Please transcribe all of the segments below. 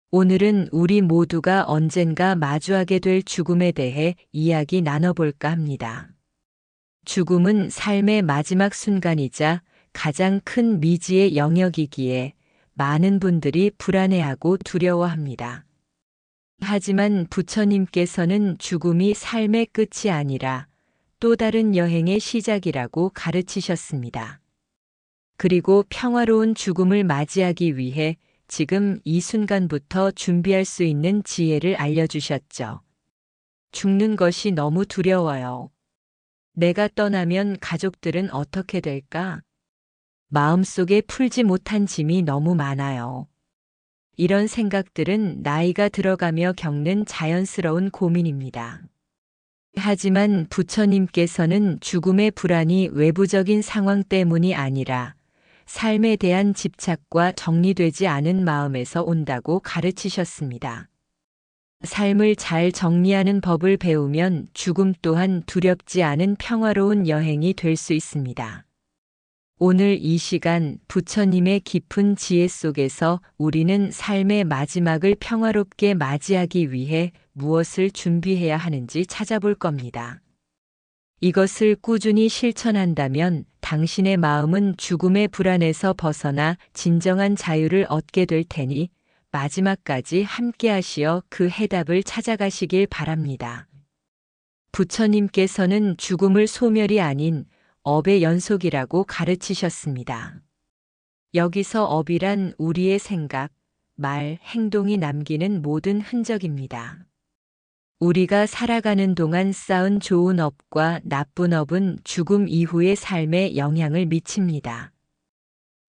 오늘은 우리 모두가 언젠가 마주하게 될 죽음에 대해 이야기 나눠볼까 합니다. 죽음은 삶의 마지막 순간이자 가장 큰 미지의 영역이기에 많은 분들이 불안해하고 두려워합니다. 하지만 부처님께서는 죽음이 삶의 끝이 아니라 또 다른 여행의 시작이라고 가르치셨습니다. 그리고 평화로운 죽음을 맞이하기 위해 지금 이 순간부터 준비할 수 있는 지혜를 알려주셨죠. 죽는 것이 너무 두려워요. 내가 떠나면 가족들은 어떻게 될까? 마음속에 풀지 못한 짐이 너무 많아요. 이런 생각들은 나이가 들어가며 겪는 자연스러운 고민입니다. 하지만 부처님께서는 죽음의 불안이 외부적인 상황 때문이 아니라 삶에 대한 집착과 정리되지 않은 마음에서 온다고 가르치셨습니다. 삶을 잘 정리하는 법을 배우면 죽음 또한 두렵지 않은 평화로운 여행이 될 수 있습니다. 오늘 이 시간 부처님의 깊은 지혜 속에서 우리는 삶의 마지막을 평화롭게 맞이하기 위해 무엇을 준비해야 하는지 찾아볼 겁니다. 이것을 꾸준히 실천한다면 당신의 마음은 죽음의 불안에서 벗어나 진정한 자유를 얻게 될 테니 마지막까지 함께 하시어 그 해답을 찾아가시길 바랍니다. 부처님께서는 죽음을 소멸이 아닌 업의 연속이라고 가르치셨습니다. 여기서 업이란 우리의 생각, 말, 행동이 남기는 모든 흔적입니다. 우리가 살아가는 동안 쌓은 좋은 업과 나쁜 업은 죽음 이후의 삶에 영향을 미칩니다.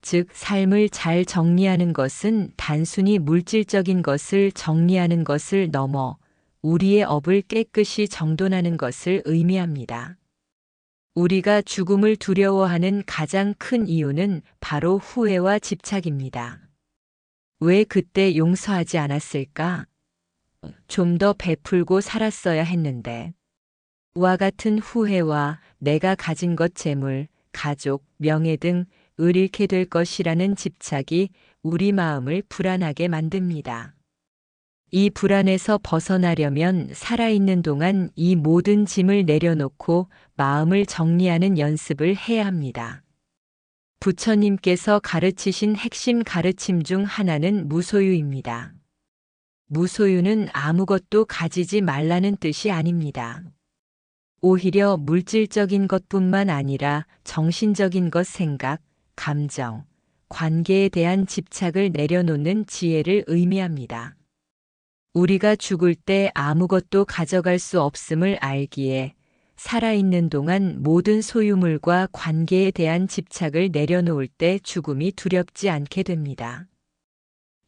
즉, 삶을 잘 정리하는 것은 단순히 물질적인 것을 정리하는 것을 넘어 우리의 업을 깨끗이 정돈하는 것을 의미합니다. 우리가 죽음을 두려워하는 가장 큰 이유는 바로 후회와 집착입니다. 왜 그때 용서하지 않았을까? 좀 더 베풀고 살았어야 했는데. 와 같은 후회와 내가 가진 것 재물, 가족, 명예 등을 잃게 될 것이라는 집착이 우리 마음을 불안하게 만듭니다. 이 불안에서 벗어나려면 살아있는 동안 이 모든 짐을 내려놓고 마음을 정리하는 연습을 해야 합니다. 부처님께서 가르치신 핵심 가르침 중 하나는 무소유입니다. 무소유는 아무것도 가지지 말라는 뜻이 아닙니다. 오히려 물질적인 것뿐만 아니라 정신적인 것 생각, 감정, 관계에 대한 집착을 내려놓는 지혜를 의미합니다. 우리가 죽을 때 아무것도 가져갈 수 없음을 알기에 살아있는 동안 모든 소유물과 관계에 대한 집착을 내려놓을 때 죽음이 두렵지 않게 됩니다.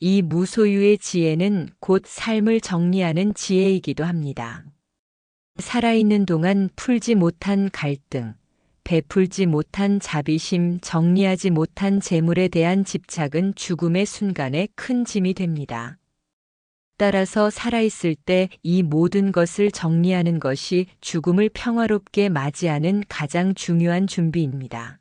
이 무소유의 지혜는 곧 삶을 정리하는 지혜이기도 합니다. 살아있는 동안 풀지 못한 갈등, 베풀지 못한 자비심, 정리하지 못한 재물에 대한 집착은 죽음의 순간에 큰 짐이 됩니다. 따라서 살아있을 때 이 모든 것을 정리하는 것이 죽음을 평화롭게 맞이하는 가장 중요한 준비입니다.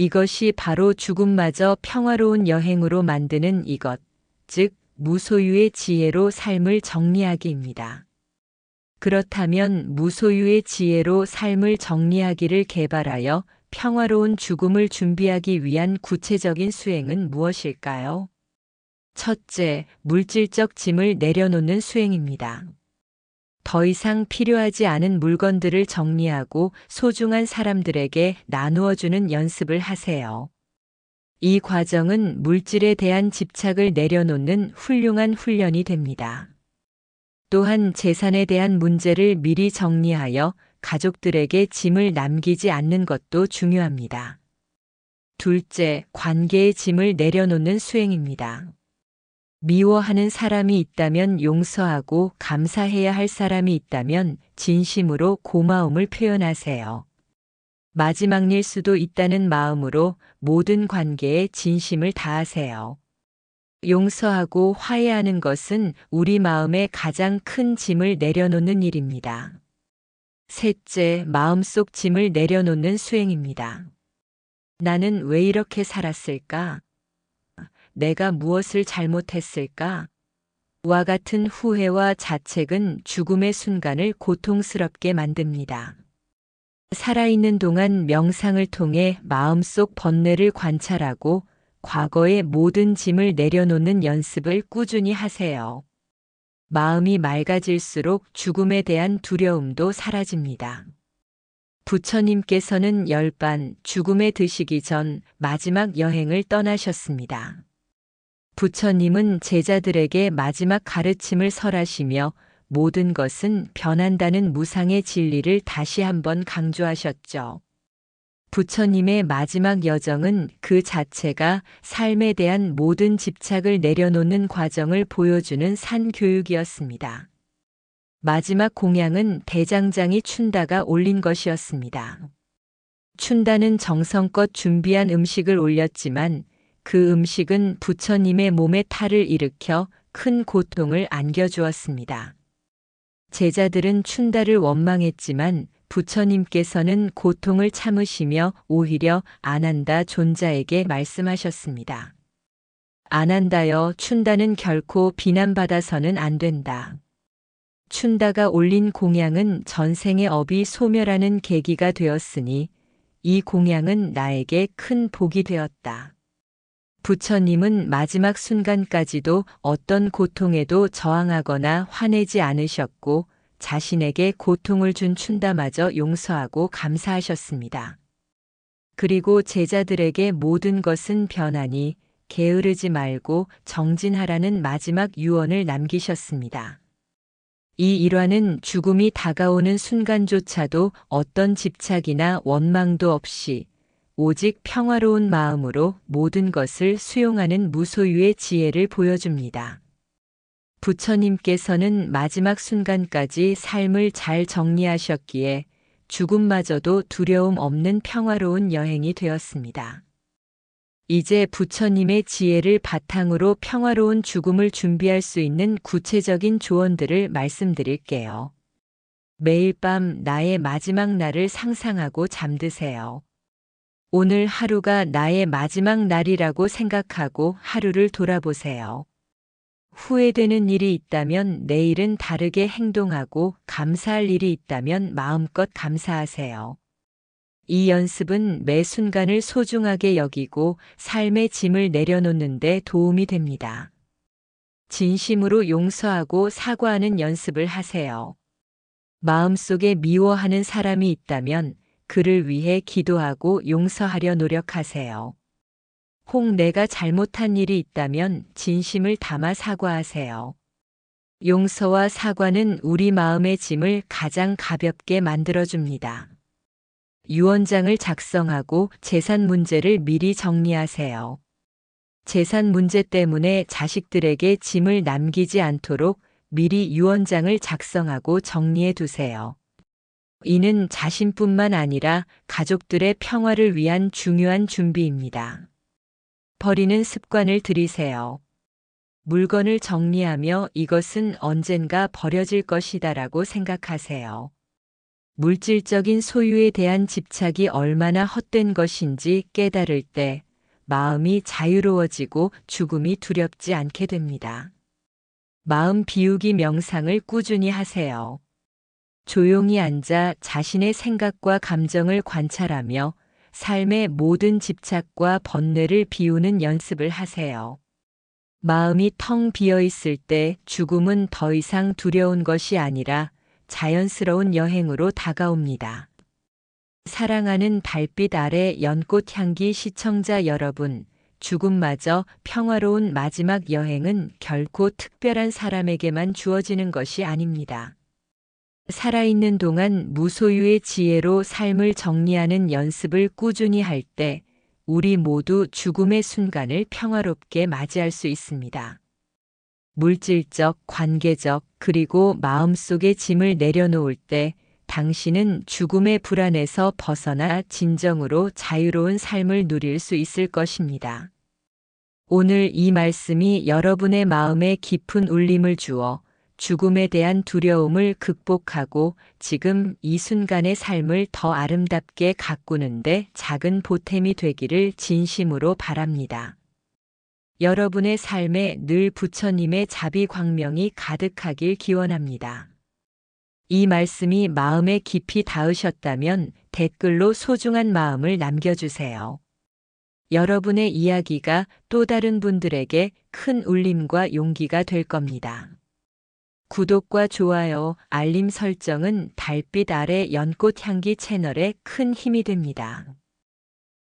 이것이 바로 죽음마저 평화로운 여행으로 만드는 이것, 즉 무소유의 지혜로 삶을 정리하기입니다. 그렇다면 무소유의 지혜로 삶을 정리하기를 개발하여 평화로운 죽음을 준비하기 위한 구체적인 수행은 무엇일까요? 첫째, 물질적 짐을 내려놓는 수행입니다. 더 이상 필요하지 않은 물건들을 정리하고 소중한 사람들에게 나누어주는 연습을 하세요. 이 과정은 물질에 대한 집착을 내려놓는 훌륭한 훈련이 됩니다. 또한 재산에 대한 문제를 미리 정리하여 가족들에게 짐을 남기지 않는 것도 중요합니다. 둘째, 관계의 짐을 내려놓는 수행입니다. 미워하는 사람이 있다면 용서하고 감사해야 할 사람이 있다면 진심으로 고마움을 표현하세요. 마지막 일 수도 있다는 마음으로 모든 관계에 진심을 다하세요. 용서하고 화해하는 것은 우리 마음의 가장 큰 짐을 내려놓는 일입니다. 셋째, 마음속 짐을 내려놓는 수행입니다. 나는 왜 이렇게 살았을까? 내가 무엇을 잘못했을까? 와 같은 후회와 자책은 죽음의 순간을 고통스럽게 만듭니다. 살아있는 동안 명상을 통해 마음속 번뇌를 관찰하고 과거의 모든 짐을 내려놓는 연습을 꾸준히 하세요. 마음이 맑아질수록 죽음에 대한 두려움도 사라집니다. 부처님께서는 열반 죽음에 드시기 전 마지막 여행을 떠나셨습니다. 부처님은 제자들에게 마지막 가르침을 설하시며 모든 것은 변한다는 무상의 진리를 다시 한번 강조하셨죠. 부처님의 마지막 여정은 그 자체가 삶에 대한 모든 집착을 내려놓는 과정을 보여주는 산교육이었습니다. 마지막 공양은 대장장이 춘다가 올린 것이었습니다. 춘다는 정성껏 준비한 음식을 올렸지만 그 음식은 부처님의 몸에 탈을 일으켜 큰 고통을 안겨주었습니다. 제자들은 춘다를 원망했지만 부처님께서는 고통을 참으시며 오히려 아난다 존자에게 말씀하셨습니다. 아난다여, 춘다는 결코 비난받아서는 안 된다. 춘다가 올린 공양은 전생의 업이 소멸하는 계기가 되었으니 이 공양은 나에게 큰 복이 되었다. 부처님은 마지막 순간까지도 어떤 고통에도 저항하거나 화내지 않으셨고 자신에게 고통을 준 춘다마저 용서하고 감사하셨습니다. 그리고 제자들에게 모든 것은 변하니 게으르지 말고 정진하라는 마지막 유언을 남기셨습니다. 이 일화는 죽음이 다가오는 순간조차도 어떤 집착이나 원망도 없이 오직 평화로운 마음으로 모든 것을 수용하는 무소유의 지혜를 보여줍니다. 부처님께서는 마지막 순간까지 삶을 잘 정리하셨기에 죽음마저도 두려움 없는 평화로운 여행이 되었습니다. 이제 부처님의 지혜를 바탕으로 평화로운 죽음을 준비할 수 있는 구체적인 조언들을 말씀드릴게요. 매일 밤 나의 마지막 날을 상상하고 잠드세요. 오늘 하루가 나의 마지막 날이라고 생각하고 하루를 돌아보세요. 후회되는 일이 있다면 내일은 다르게 행동하고 감사할 일이 있다면 마음껏 감사하세요. 이 연습은 매 순간을 소중하게 여기고 삶의 짐을 내려놓는 데 도움이 됩니다. 진심으로 용서하고 사과하는 연습을 하세요. 마음속에 미워하는 사람이 있다면 그를 위해 기도하고 용서하려 노력하세요. 혹 내가 잘못한 일이 있다면 진심을 담아 사과하세요. 용서와 사과는 우리 마음의 짐을 가장 가볍게 만들어줍니다. 유언장을 작성하고 재산 문제를 미리 정리하세요. 재산 문제 때문에 자식들에게 짐을 남기지 않도록 미리 유언장을 작성하고 정리해 두세요. 이는 자신뿐만 아니라 가족들의 평화를 위한 중요한 준비입니다. 버리는 습관을 들이세요. 물건을 정리하며 이것은 언젠가 버려질 것이다라고 생각하세요. 물질적인 소유에 대한 집착이 얼마나 헛된 것인지 깨달을 때 마음이 자유로워지고 죽음이 두렵지 않게 됩니다. 마음 비우기 명상을 꾸준히 하세요. 조용히 앉아 자신의 생각과 감정을 관찰하며 삶의 모든 집착과 번뇌를 비우는 연습을 하세요. 마음이 텅 비어 있을 때 죽음은 더 이상 두려운 것이 아니라 자연스러운 여행으로 다가옵니다. 사랑하는 달빛 아래 연꽃 향기 시청자 여러분, 죽음마저 평화로운 마지막 여행은 결코 특별한 사람에게만 주어지는 것이 아닙니다. 살아있는 동안 무소유의 지혜로 삶을 정리하는 연습을 꾸준히 할 때 우리 모두 죽음의 순간을 평화롭게 맞이할 수 있습니다. 물질적, 관계적, 그리고 마음속의 짐을 내려놓을 때 당신은 죽음의 불안에서 벗어나 진정으로 자유로운 삶을 누릴 수 있을 것입니다. 오늘 이 말씀이 여러분의 마음에 깊은 울림을 주어 죽음에 대한 두려움을 극복하고 지금 이 순간의 삶을 더 아름답게 가꾸는데 작은 보탬이 되기를 진심으로 바랍니다. 여러분의 삶에 늘 부처님의 자비 광명이 가득하길 기원합니다. 이 말씀이 마음에 깊이 닿으셨다면 댓글로 소중한 마음을 남겨주세요. 여러분의 이야기가 또 다른 분들에게 큰 울림과 용기가 될 겁니다. 구독과 좋아요, 알림 설정은 달빛 아래 연꽃 향기 채널에 큰 힘이 됩니다.